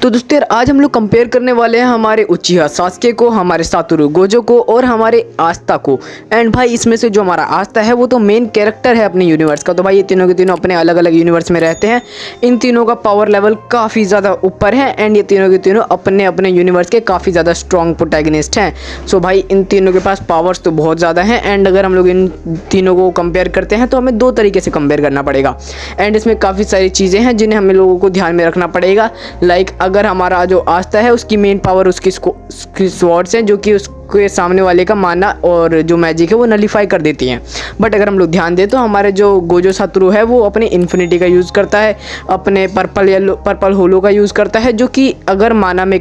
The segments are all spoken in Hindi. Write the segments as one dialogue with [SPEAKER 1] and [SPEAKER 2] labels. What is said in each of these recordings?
[SPEAKER 1] तो दोस्तों यार आज हम लोग कंपेयर करने वाले हैं हमारे उचिहा सास्के को, हमारे सातोरू गोजो को और हमारे आस्था को। एंड भाई इसमें से जो हमारा आस्था है वो तो मेन कैरेक्टर है अपने यूनिवर्स का। तो भाई ये तीनों के तीनों अपने अलग अलग यूनिवर्स में रहते हैं। इन तीनों का पावर लेवल काफ़ी ज़्यादा ऊपर है एंड ये तीनों के तीनों अपने अपने यूनिवर्स के काफ़ी ज़्यादा स्ट्रॉन्ग प्रोटैगनिस्ट हैं। सो भाई इन तीनों के पास पावर्स तो बहुत ज़्यादा हैं। एंड अगर हम लोग इन तीनों को कंपेयर करते हैं तो हमें दो तरीके से कंपेयर करना पड़ेगा। एंड इसमें काफ़ी सारी चीज़ें हैं जिन्हें हमें लोगों को ध्यान में रखना पड़ेगा। लाइक अगर हमारा जो आस्था है उसकी मेन पावर उसकी स्वॉर्ड्स हैं जो कि उसके सामने वाले का माना और जो मैजिक है वो नलीफाई कर देती हैं। बट अगर हम लोग ध्यान दें तो हमारे जो गोजो सातोरू है वो अपने इन्फिनिटी का यूज़ करता है, अपने पर्पल होलो का यूज़ करता है जो कि अगर माना में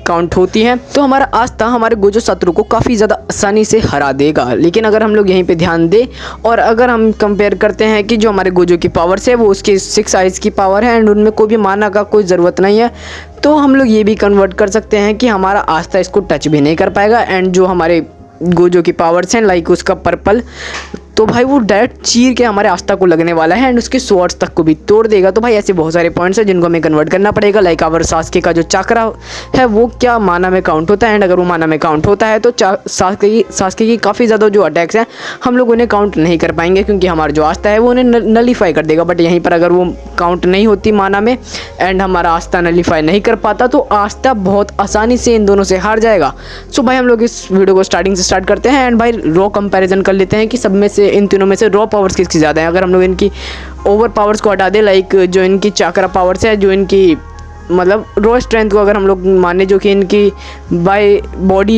[SPEAKER 1] काउंट होती हैं तो हमारा आस्था हमारे गोजो सातोरू को काफ़ी ज़्यादा आसानी से हरा देगा। लेकिन अगर हम लोग यहीं पे ध्यान दें और अगर हम कंपेयर करते हैं कि जो हमारे गोजो की पावर्स है वो उसके 6 आइज़ की पावर है एंड उनमें कोई भी माना का कोई ज़रूरत नहीं है, तो हम लोग ये भी कन्वर्ट कर सकते हैं कि हमारा आस्था इसको टच भी नहीं कर पाएगा। एंड जो हमारे गोजो की पावर्स हैं लाइक उसका पर्पल, तो भाई वो डायरेक्ट चीर के हमारे आस्था को लगने वाला है एंड उसके स्वॉर्ड्स तक को भी तोड़ देगा। तो भाई ऐसे बहुत सारे पॉइंट्स हैं जिनको हमें कन्वर्ट करना पड़ेगा। लाइक आवर सास्के का जो चाकरा है वो क्या माना में काउंट होता है एंड अगर वो माना में काउंट होता है तो सास्के की काफ़ी ज़्यादा जो अटैक्स हैं हम लोग उन्हें काउंट नहीं कर पाएंगे क्योंकि हमारा जो आस्था है वो उन्हें नलीफाई कर देगा। बट यहीं पर अगर वो काउंट नहीं होती माना में एंड हमारा आस्था नलीफाई नहीं कर पाता तो आस्था बहुत आसानी से इन दोनों से हार जाएगा। सो भाई हम लोग इस वीडियो को स्टार्टिंग से स्टार्ट करते हैं एंड भाई रॉ कंपैरिजन कर लेते हैं कि सब में से इन तीनों में से रॉ पावर्स किसकी ज़्यादा है। अगर हम लोग इनकी ओवर पावर्स को हटा दें लाइक जो इनकी चाकरा पावर्स है, जो इनकी मतलब रॉ स्ट्रेंथ को अगर हम लोग माने जो कि इनकी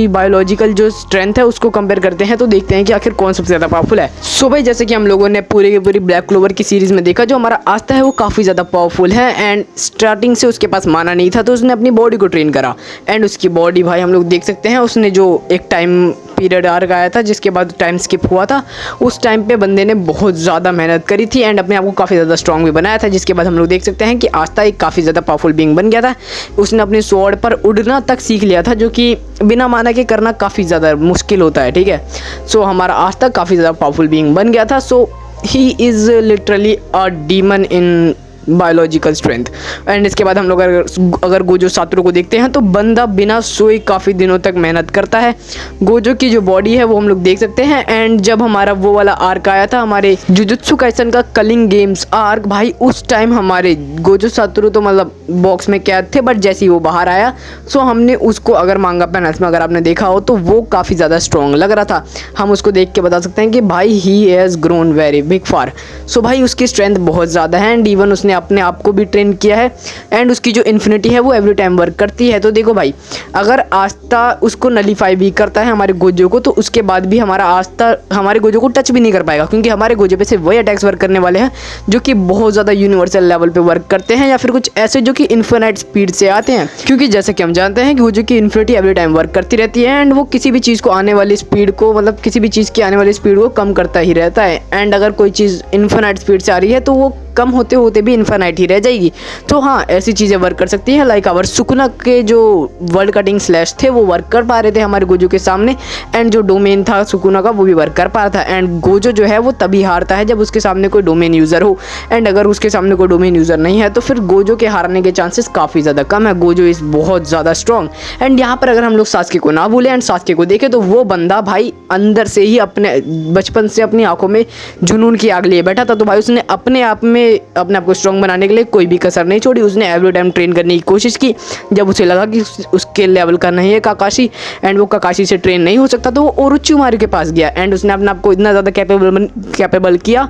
[SPEAKER 1] बायोलॉजिकल जो स्ट्रेंथ है उसको कंपेयर करते हैं तो देखते हैं कि आखिर कौन सबसे ज़्यादा पावरफुल है। सो भाई जैसे कि हम लोगों ने पूरी की पूरी ब्लैक क्लोवर की सीरीज़ में देखा, जो हमारा आस्था है वो काफ़ी ज़्यादा पावरफुल है एंड स्टार्टिंग से उसके पास माना नहीं था तो उसने अपनी बॉडी को ट्रेन करा एंड उसकी बॉडी भाई हम लोग देख सकते हैं उसने जो एक टाइम पीरियड आर्क आया था जिसके बाद टाइम स्किप हुआ था, उस टाइम पे बंदे ने बहुत ज़्यादा मेहनत करी थी एंड अपने आप को काफ़ी ज़्यादा स्ट्रॉन्ग भी बनाया था। जिसके बाद हम लोग देख सकते हैं कि आस्था एक काफ़ी ज़्यादा पावरफुल बीइंग बन गया था। उसने अपने स्वॉर्ड पर उड़ना तक सीख लिया था जो कि बिना माना के करना काफ़ी ज़्यादा मुश्किल होता है, ठीक है। सो हमारा आस्था काफ़ी ज़्यादा पावरफुल बीइंग बन गया था। So he is literally a demon in biological strength. And इसके बाद हम लोग अगर गोजो सातोरू को देखते हैं तो बंदा बिना सोए काफ़ी दिनों तक मेहनत करता है। गोजो की जो बॉडी है वो हम लोग देख सकते हैं एंड जब हमारा वो वाला आर्क आया था हमारे जुजुत्सु काइसन का कलिंग गेम्स आर्क, भाई उस टाइम हमारे गोजो सातोरू तो मतलब बॉक्स में कैद थे, बट जैसे ही वो बाहर आया सो हमने उसको अगर मांगा पैनल्स में अगर आपने देखा हो तो वो काफ़ी ज़्यादा स्ट्रॉन्ग लग रहा था। हम उसको देख के बता सकते हैं कि भाई he has grown very big far. So भाई उसकी स्ट्रेंथ बहुत ज़्यादा है एंड इवन उसने अपने आप को भी ट्रेन किया है एंड उसकी जो इन्फिनिटी है वो एवरी टाइम वर्क करती है। तो देखो भाई अगर आस्था उसको नलीफाई भी करता है हमारे गोजो को तो उसके बाद भी हमारा आस्था हमारे गोजो को टच भी नहीं कर पाएगा क्योंकि हमारे गोजो पे सिर्फ वही अटैक्स वर्क करने वाले हैं जो कि बहुत ज़्यादा यूनिवर्सल लेवल पे वर्क करते हैं या फिर कुछ ऐसे जो कि इन्फिनाइट स्पीड से आते हैं। क्योंकि जैसे कि हम जानते हैं कि गोजो की इन्फिनिटी एवरी टाइम वर्क करती रहती है एंड वो किसी भी चीज़ को आने वाली स्पीड को मतलब किसी भी चीज़ की आने वाली स्पीड को कम करता ही रहता है एंड अगर कोई चीज़ इन्फिनाइट स्पीड से आ रही है तो वो कम होते होते भी इन्फिनाइट ही रह जाएगी। तो हाँ ऐसी चीज़ें वर्क कर सकती हैं। लाइक आवर सुकुना के जो वर्ल्ड कटिंग स्लैश थे वो वर्क कर पा रहे थे हमारे गोजो के सामने एंड जो डोमेन था सुकुना का वो भी वर्क कर पा रहा था एंड गोजो जो है वो तभी हारता है जब उसके सामने कोई डोमेन यूज़र हो एंड अगर उसके सामने कोई डोमेन यूज़र नहीं है तो फिर गोजो के हारने के चांसेस काफ़ी ज़्यादा कम है। गोजो इज़ बहुत ज़्यादा स्ट्रॉन्ग एंड यहाँ पर अगर हम लोग सास्के को ना भूलें एंड सास्के को देखें तो वो बंदा भाई अंदर से ही अपने बचपन से अपनी आंखों में जुनून की आग लिए बैठा था। तो भाई उसने अपने आप में अपने आप को स्ट्रॉन्ग बनाने के लिए कोई भी कसर नहीं छोड़ी। उसने एवरी टाइम ट्रेन करने की कोशिश की। जब उसे लगा कि उसके लेवल का नहीं है काकाशी एंड वो काकाशी से ट्रेन नहीं हो सकता तो वो ओरोचिमारू के पास गया एंड उसने अपने आप को इतना ज़्यादा कैपेबल किया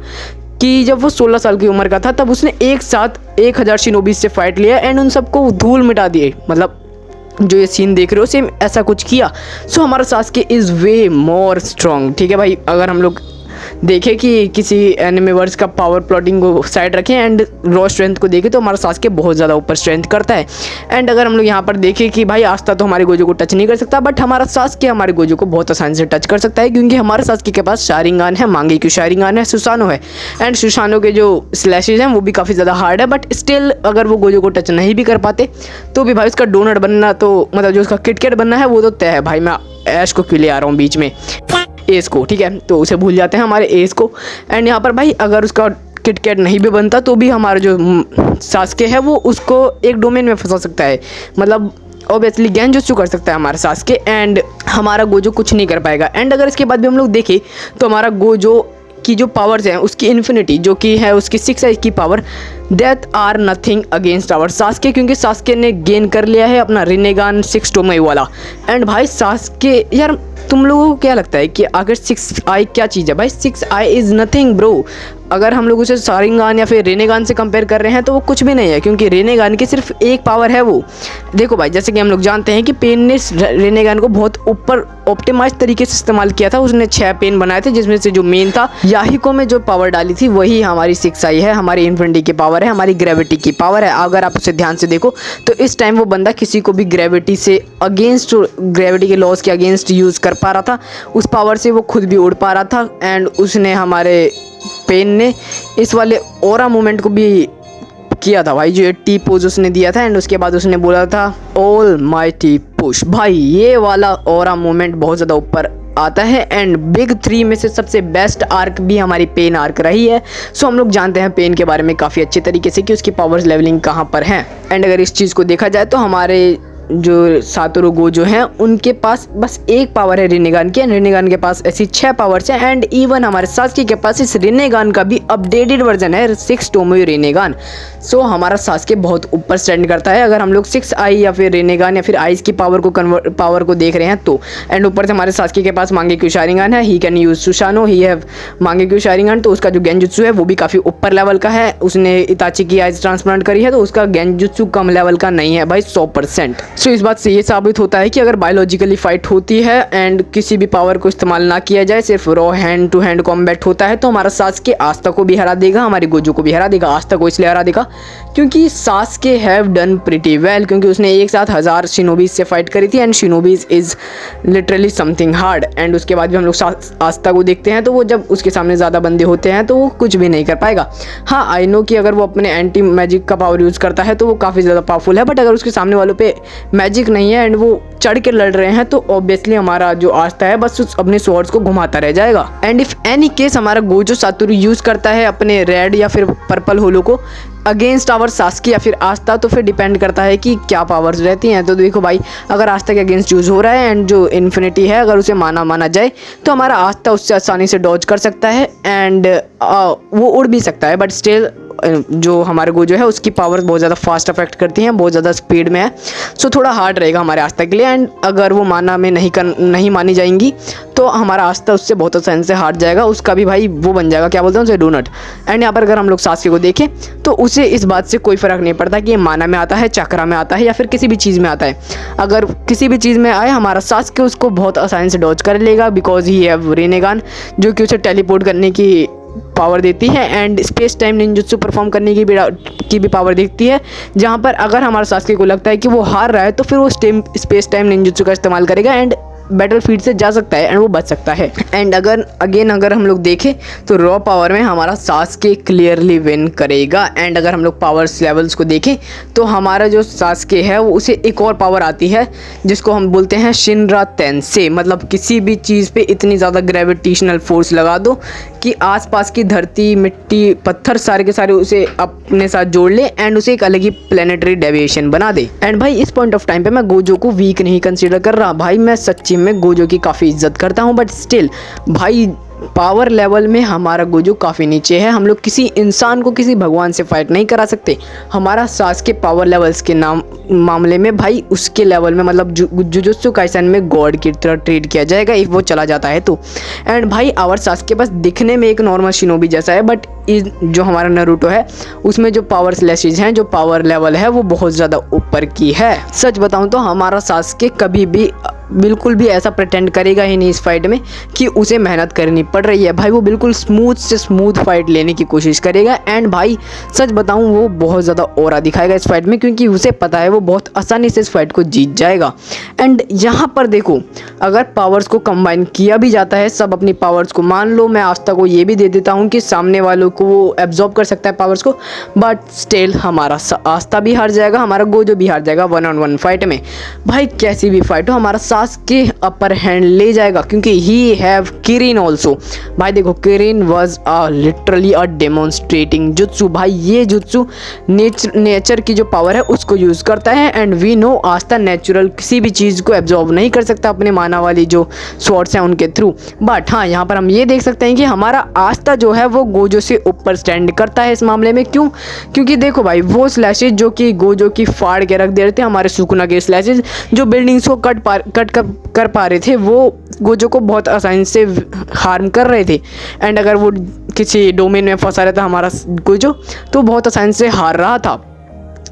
[SPEAKER 1] कि जब वो 16 साल की उम्र का था तब उसने एक साथ 1000 शिनोबी से फाइट लिया एंड उन सबको धूल मिटा दिए। मतलब जो ये सीन देख रहे हो सेम ऐसा कुछ किया। सो हमारा Sasuke is way more strong, ठीक है भाई। अगर हम लोग देखें कि किसी एनिमेवर्स का पावर प्लॉटिंग को साइड रखें एंड रॉ स्ट्रेंथ को देखें तो हमारा सास्के बहुत ज़्यादा ऊपर स्ट्रेंथ करता है। एंड अगर हम लोग यहाँ पर देखें कि भाई आस्था तो हमारे गोजो को टच नहीं कर सकता बट हमारा सास्के हमारे गोजो को बहुत आसानी से टच कर सकता है क्योंकि हमारे सास्के के पास शारिंगान है, मांगे की शारिंगान है, सुसानो है एंड सुसानो के जो स्लैशेज हैं वो भी काफ़ी ज़्यादा हार्ड है। बट स्टिल अगर वो गोजो को टच नहीं भी कर पाते तो भी भाई उसका डोनट बनना तो मतलब जो उसका किटकैट बनना है वो तो तय है। भाई मैं ऐश को क्यों ले आ रहा हूँ बीच में, एस को, ठीक है, तो उसे भूल जाते हैं हमारे एस को। एंड यहाँ पर भाई अगर उसका किटकैट नहीं भी बनता तो भी हमारा जो सास्के है वो उसको एक डोमेन में फंसा सकता है, मतलब ऑब्वियसली गेंजुत्सु कर सकता है हमारा सास्के, एंड हमारा गोजो कुछ नहीं कर पाएगा। एंड अगर इसके बाद भी हम लोग देखें तो हमारा गोजो की जो पावर्स हैं उसकी इन्फिनिटी जो कि है उसकी 6 आई की power, that are nothing against our Sasuke, क्योंकि सास्के ने गेन कर लिया है अपना रिनेगान 6 टोमई वाला। एंड भाई सास्के, यार तुम लोगों को क्या लगता है कि अगर 6 आई क्या चीज़ है? भाई 6 आई इज़ नथिंग ब्रो। अगर हम लोग उसे शारिंगान या फिर रेनेगान से कंपेयर कर रहे हैं तो वो कुछ भी नहीं है, क्योंकि रेनेगान की सिर्फ एक पावर है वो। देखो भाई, जैसे कि हम लोग जानते हैं कि पेन ने रेनेगान को बहुत ऊपर ऑप्टिमाइज तरीके से इस्तेमाल किया था। उसने 6 पेन बनाए थे जिसमें से जो मेन था याहिको में जो पावर डाली थी वही हमारी 6 आई है, हमारी इन्फिनिटी की पावर है, हमारी ग्रेविटी की पावर है। अगर आप उसे ध्यान से देखो तो इस टाइम वो बंदा किसी को भी ग्रेविटी से अगेंस्ट, ग्रेविटी के लॉस के अगेंस्ट यूज़ कर पा रहा था। उस पावर से वो खुद भी उड़ पा रहा था। एंड उसने हमारे पेन ने इस वाले ऑरा मूवमेंट को भी किया था भाई, जो ये टी पोज उसने दिया था। एंड उसके बाद उसने बोला था ऑल माइटी पुश। भाई ये वाला ऑरा मूवमेंट बहुत ज़्यादा ऊपर आता है। एंड बिग 3 में से सबसे बेस्ट आर्क भी हमारी पेन आर्क रही है। सो हम लोग जानते हैं पेन के बारे में काफ़ी अच्छे तरीके से कि उसकी पावर्स लेवलिंग कहाँ पर हैं। एंड अगर इस चीज़ को देखा जाए तो हमारे जो सातोरु गोजो हैं उनके पास बस एक पावर है रिनेगान की, रिनेगान के पास ऐसी 6 पावर्स हैं। एंड इवन हमारे सास्के के पास इस रिनेगान का भी अपडेटेड वर्जन है 6 टोमोई रिनेगान। सो हमारा सास्के बहुत ऊपर स्टैंड करता है अगर हम लोग 6 आई या फिर रिनेगान या फिर आइस की पावर को देख रहे हैं तो। एंड ऊपर से हमारे सास्के के पास मांगेक्यू शारिंगान है, he can use Susanoo, he have Mangekyo Sharingan, तो उसका जो गेंजुत्सु है वो भी काफ़ी ऊपर लेवल का है। उसने इताची की आइस ट्रांसप्लांट करी है तो उसका गेंजुत्सु कम लेवल का नहीं है भाई 100%। सो इस बात से ये साबित होता है कि अगर बायोलॉजिकली फाइट होती है एंड किसी भी पावर को इस्तेमाल ना किया जाए, सिर्फ raw hand to hand combat होता है तो हमारा सास्के आस्था को भी हरा देगा, हमारी गोजो को भी हरा देगा। आस्था को इसलिए हरा देगा क्योंकि Sasuke have done pretty well, क्योंकि उसने एक साथ 1000 शिनोबीज से फाइट करी थी। And shinobis is literally something hard. And उसके बाद भी हम लोग आस्था को देखते हैं तो वो जब उसके सामने ज़्यादा बंदे होते हैं तो वो कुछ भी नहीं कर पाएगा। हाँ, आई नो कि अगर वो अपने एंटी मैजिक का पावर यूज़ करता है तो वो काफ़ी ज़्यादा पावरफुल है, बट अगर उसके सामने वालों पे मैजिक नहीं है एंड वो चढ़ के लड़ रहे हैं तो ऑब्वियसली हमारा जो आस्था है बस अपने स्वॉर्ड्स को घुमाता रह जाएगा। एंड इफ एनी केस हमारा गोजो सातोरु यूज़ करता है अपने रेड या फिर पर्पल होलो को अगेंस्ट आवर सास्के या फिर आस्था, तो फिर डिपेंड करता है कि क्या पावर्स रहती हैं। तो देखो भाई, अगर आस्था के अगेंस्ट यूज़ हो रहा है एंड जो इन्फिनिटी है अगर उसे माना जाए तो हमारा आस्था उससे आसानी से डॉज कर सकता है एंड वो उड़ भी सकता है, बट स्टिल जो हमारे गोजो है उसकी पावर बहुत ज़्यादा फास्ट अफेक्ट करती हैं, बहुत ज़्यादा स्पीड में है। सो थोड़ा हार्ड रहेगा हमारे आस्था के लिए। एंड अगर वो माना में नहीं मानी जाएंगी तो हमारा आस्था उससे बहुत आसानी से हार जाएगा, उसका भी भाई वो बन जाएगा, क्या बोलते हैं उसे, डोनट। एंड यहाँ पर अगर हम लोग सास्के को देखें तो उसे इस बात से कोई फ़र्क नहीं पड़ता कि ये माना में आता है, चक्रा में आता है या फिर किसी भी चीज़ में आता है। अगर किसी भी चीज़ में आए हमारा सास्के उसको बहुत आसानी से डॉज कर लेगा, बिकॉज ही हैव रिनेगान जो कि उसे टेलीपोर्ट करने की पावर देती है and space time ninjutsu perform करने की भी पावर देती है। जहाँ पर अगर हमारे सास्के को लगता है कि वो हार रहा है तो फिर वो स्पेस टाइम निंजुत्सु का इस्तेमाल करेगा एंड बैटल फील्ड से जा सकता है एंड वो बच सकता है। एंड अगर हम लोग देखें तो रॉ पावर में हमारा सास्के क्लियरली विन करेगा। एंड अगर हम लोग पावर्स लेवल्स को देखें तो हमारा जो सास्के है वो उसे एक और पावर आती है जिसको हम बोलते हैं शिनरा तेंसे, मतलब किसी भी चीज़ पे इतनी ज़्यादा ग्रेविटेशनल फोर्स लगा दो कि आसपास की धरती, मिट्टी, पत्थर सारे के सारे उसे अपने साथ जोड़ ले एंड उसे एक अलग ही प्लेनेटरी डेविएशन बना दे। एंड भाई इस पॉइंट ऑफ टाइम पे मैं गोजो को वीक नहीं कंसीडर कर रहा भाई, मैं सच्ची में गोजो की काफ़ी इज्जत करता हूँ, बट स्टिल भाई पावर लेवल में हमारा गोजो काफ़ी नीचे है। हम लोग किसी इंसान को किसी भगवान से फाइट नहीं करा सकते। हमारा सास्के पावर लेवल्स के मामले में भाई उसके लेवल में मतलब जुजुत्सु काइसेन में गॉड की तरह ट्रीट किया जाएगा इफ वो चला जाता है तो। एंड भाई आवर सास्के बस दिखने में एक नॉर्मल शिनोबी जैसा है, बट जो हमारा नारुतो है उसमें जो पावर स्लैशेज हैं, जो पावर लेवल है वो बहुत ज़्यादा ऊपर की है। सच बताऊँ तो हमारा सास्के कभी भी बिल्कुल भी ऐसा प्रिटेंड करेगा ही नहीं इस फाइट में कि उसे मेहनत करनी पड़ रही है। भाई वो बिल्कुल स्मूथ से स्मूथ फाइट लेने की कोशिश करेगा। एंड भाई सच बताऊं वो बहुत ज़्यादा ऑरा दिखाएगा इस फाइट में, क्योंकि उसे पता है वो बहुत आसानी से इस फाइट को जीत जाएगा। एंड यहाँ पर देखो, अगर पावर्स को कंबाइन किया भी जाता है, सब अपनी पावर्स को, मान लो मैं आस्था को ये भी दे देता हूँ कि सामने वालों को वो एब्जॉर्ब कर सकता है पावर्स को, बट स्टिल हमारा आस्था भी हार जाएगा, हमारा गोजो भी हार जाएगा 1-on-1 फाइट में। भाई कैसी भी फाइट हो, हमारा सास्के अपर हैंड ले जाएगा क्योंकि ही हैव किरिन ऑल्सो। भाई देखो, Kiren was literally a demonstrating jutsu. भाई ये जुत्सु नेचर की जो पावर है उसको यूज़ करता है, एंड वी नो आस्था नेचुरल किसी भी चीज़ को एब्जॉर्ब नहीं कर सकता अपने माना वाली जो स्वॉर्ड्स हैं उनके थ्रू। बट हाँ, यहाँ पर हम ये देख सकते हैं कि हमारा आस्था जो है वो गोजो से ऊपर स्टैंड करता है इस मामले में। क्यों? क्योंकि देखो भाई, वो स्लैशेज जो कि गोजो की फाड़ के रख दे रहे थे, हमारे सुकुना के स्लैशेज जो बिल्डिंग्स को कट कर पा रहे थे, वो गोजो को बहुत आसानी से हार्म कर रहे थे। एंड अगर वो किसी डोमेन में फंसा रहता हमारा गोजो तो बहुत आसानी से हार रहा था।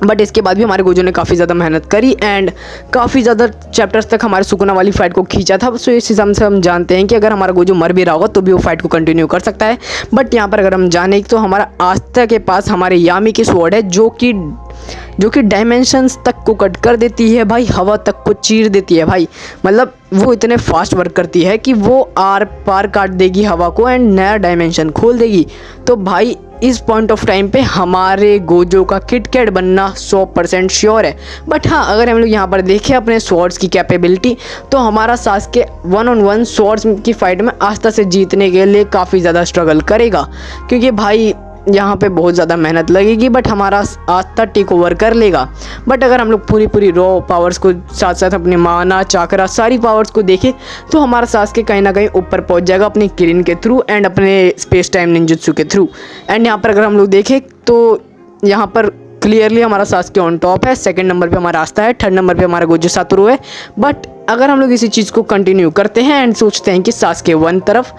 [SPEAKER 1] बट इसके बाद भी हमारे गोजो ने काफ़ी ज़्यादा मेहनत करी एंड काफ़ी ज़्यादा चैप्टर्स तक हमारे सुकुना वाली फाइट को खींचा था। सो इस हिसाब से हम जानते हैं कि अगर हमारा गोजो मर भी रहा होगा तो भी वो फाइट को कंटिन्यू कर सकता है। बट यहाँ पर अगर हम जाने तो हमारा आस्था के पास हमारे यामी की स्वॉर्ड है जो कि डायमेंशंस तक को कट कर देती है भाई, हवा तक को चीर देती है भाई। मतलब वो इतने फास्ट वर्क करती है कि वो आर पार काट देगी हवा को एंड नया डायमेंशन खोल देगी। तो भाई इस पॉइंट ऑफ टाइम पे हमारे गोजो का किटकैट बनना 100% श्योर है। बट हाँ, अगर हम लोग यहाँ पर देखें अपने स्वॉर्ड्स की कैपेबिलिटी, तो हमारा सास्के 1-on-1 स्वॉर्ड्स की फाइट में आस्था से जीतने के लिए काफ़ी ज़्यादा स्ट्रगल करेगा, क्योंकि भाई यहाँ पे बहुत ज़्यादा मेहनत लगेगी। बट हमारा आस्था टेक ओवर कर लेगा। बट अगर हम लोग पूरी रॉ पावर्स को साथ साथ अपने माना चाकरा सारी पावर्स को देखें तो हमारा सास्के कहीं ना कहीं ऊपर पहुँच जाएगा अपनी किरिन के थ्रू एंड अपने स्पेस टाइम निंजुत्सु के थ्रू। एंड यहाँ पर अगर हम लोग देखें तो यहाँ पर क्लियरली हमारा सास्के ऑन टॉप है, सेकंड नंबर पे हमारा आस्था है, थर्ड नंबर पे हमारा गोजो सातोरू है। बट अगर हम लोग इसी चीज़ को कंटिन्यू करते हैं एंड सोचते हैं कि सास्के वन तरफ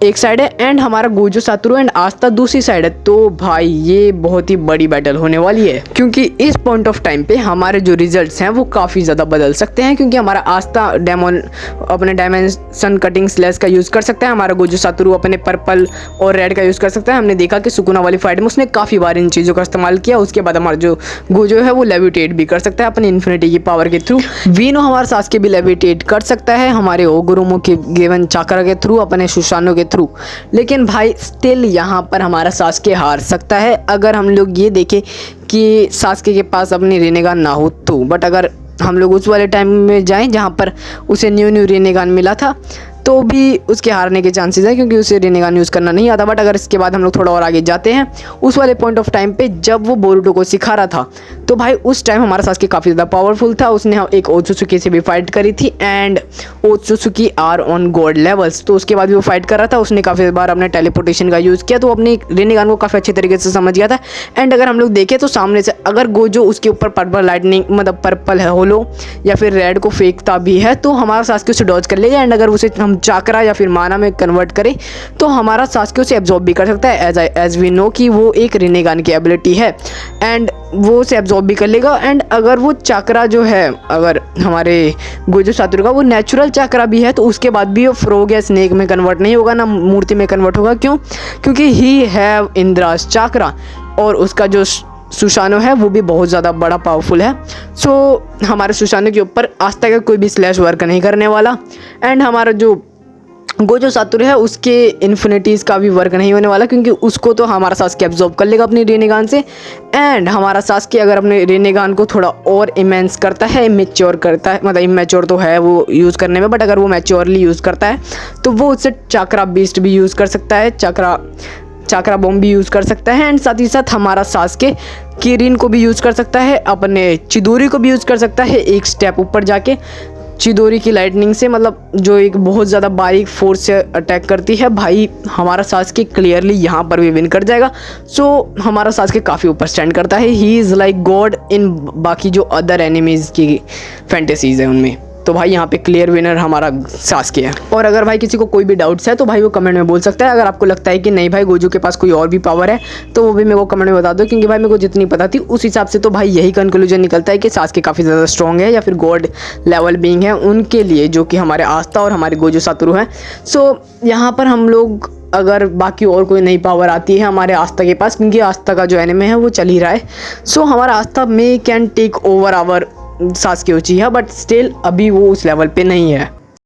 [SPEAKER 1] एक साइड है एंड हमारा गोजो सातोरू एंड आस्था दूसरी साइड है, तो भाई ये बहुत ही बड़ी बैटल होने वाली है। क्योंकि इस पॉइंट ऑफ टाइम पे हमारे जो रिजल्ट्स हैं वो काफ़ी ज़्यादा बदल सकते हैं, क्योंकि हमारा आस्था अपने डायमेंशन कटिंग स्लैश का यूज़ कर सकता है, हमारा गोजो सातोरू अपने पर्पल और रेड का यूज़ कर सकता है। हमने देखा कि सुकुना वाली फाइट में उसने काफ़ी बार इन चीज़ों का इस्तेमाल किया। उसके बाद हमारा जो गोजो है वो लेविटेट भी कर सकता है अपनी इन्फिनिटी की पावर के थ्रू। वीनो हमारा सास्के भी लेविटेट कर सकता है हमारे ओगुरुमो के गिवन चाकरा के थ्रू, अपने सुशानो के थ्रू। लेकिन भाई स्टिल यहाँ पर हमारा सास्के हार सकता है अगर हम लोग ये देखें कि सास्के के पास अपनी रेनेगान ना हो तो। बट अगर हम लोग उस वाले टाइम में जाएं जहाँ पर उसे न्यू रेनेगान मिला था तो भी उसके हारने के चांसेस है, क्योंकि उसे रेनेगान यूज़ करना नहीं आता। बट अगर इसके बाद हम लोग थोड़ा और आगे जाते हैं उस वाले पॉइंट ऑफ टाइम पे जब वो बोरुटो को सिखा रहा था, तो भाई उस टाइम हमारा सास्के काफ़ी ज़्यादा पावरफुल था। उसने एक ओत्सुसुकी से भी फाइट करी थी and Otsutsuki are on god levels. तो उसके बाद भी वो फाइट कर रहा था, उसने काफ़ी बार अपने टेलीपोर्टेशन का यूज़ किया, तो अपनी रेनेगान को काफ़ी अच्छे तरीके से समझ गया था। एंड अगर हम लोग देखें तो सामने से अगर गोजो उसके ऊपर पर्पल लाइटनिंग मतलब पर्पल है होलो या फिर रेड को फेंकता भी है तो हमारा सास्के उसे डॉज कर लेगा। एंड अगर उसे हम चाकरा या फिर माना में कन्वर्ट करें तो हमारा सास्के उसे एब्जॉर्ब भी कर सकता है, एज वी नो कि वो एक रेनेगान की एबिलिटी है एंड वो उसे एब्जॉर्ब भी कर लेगा। एंड अगर वो चाकरा जो है, अगर हमारे गोजो सातोरू का वो नेचुरल चाकरा भी है तो उसके बाद भी वो फ्रॉग या स्नेक में कन्वर्ट नहीं होगा, ना मूर्ति में कन्वर्ट होगा। क्यों? क्योंकि ही हैव इंद्रास चाकरा और उसका जो सुशानो है वो भी बहुत ज़्यादा बड़ा पावरफुल है। सो हमारे सुशानो के ऊपर आज तक कोई भी स्लैश वर्क नहीं करने वाला। एंड हमारा जो गोजो सातोरू है उसके इन्फिनिटीज़ का भी वर्क नहीं होने वाला, क्योंकि उसको तो हमारा सास्के एब्जॉर्ब कर लेगा अपनी रेनेगान से। एंड हमारा सास्के अगर अपने रेनेगान को थोड़ा और इमेंस करता है, इमेच्योर करता है, मतलब इमेच्योर तो है वो यूज़ करने में, बट अगर वो मैच्योरली यूज़ करता है तो वो उससे चाकरा बीस्ट भी यूज़ कर सकता है, चाकरा बॉम्ब भी यूज़ कर सकता है। एंड साथ ही साथ हमारा सास्के किरिन को भी यूज़ कर सकता है, अपने चिदोरी को भी यूज़ कर सकता है एक स्टेप ऊपर जाके। चिदोरी की लाइटनिंग से, मतलब जो एक बहुत ज़्यादा बारीक फोर्स से अटैक करती है, भाई हमारा सास्के क्लियरली यहाँ पर भी विन कर जाएगा। सो हमारा सास्के काफ़ी ऊपर स्टैंड करता है, ही इज़ लाइक गॉड इन बाकी जो अदर एनिमीज़ की फैंटेसीज़ है उनमें। तो भाई यहाँ पे क्लियर विनर हमारा सास्के है। और अगर भाई किसी को कोई भी डाउट्स है तो भाई वो कमेंट में बोल सकता है। अगर आपको लगता है कि नहीं भाई गोजो के पास कोई और भी पावर है तो वो भी मेरे को कमेंट में बता दो, क्योंकि भाई मेरे को जितनी पता थी उस हिसाब से तो भाई यही कंक्लूजन निकलता है कि सास्के काफ़ी ज़्यादा स्ट्रॉन्ग है या फिर गॉड लेवल बीइंग है उनके लिए, जो कि हमारे आस्था और हमारे गोजो सातोरू हैं। सो यहाँ पर हम लोग अगर बाकी और कोई नई पावर आती है हमारे आस्था के पास, क्योंकि आस्था का जो एनिमे है वो चल ही रहा है, सो हमारा आस्था में can take over our Sasuke Uchiha, but still अभी वो उस लेवल पे नहीं है।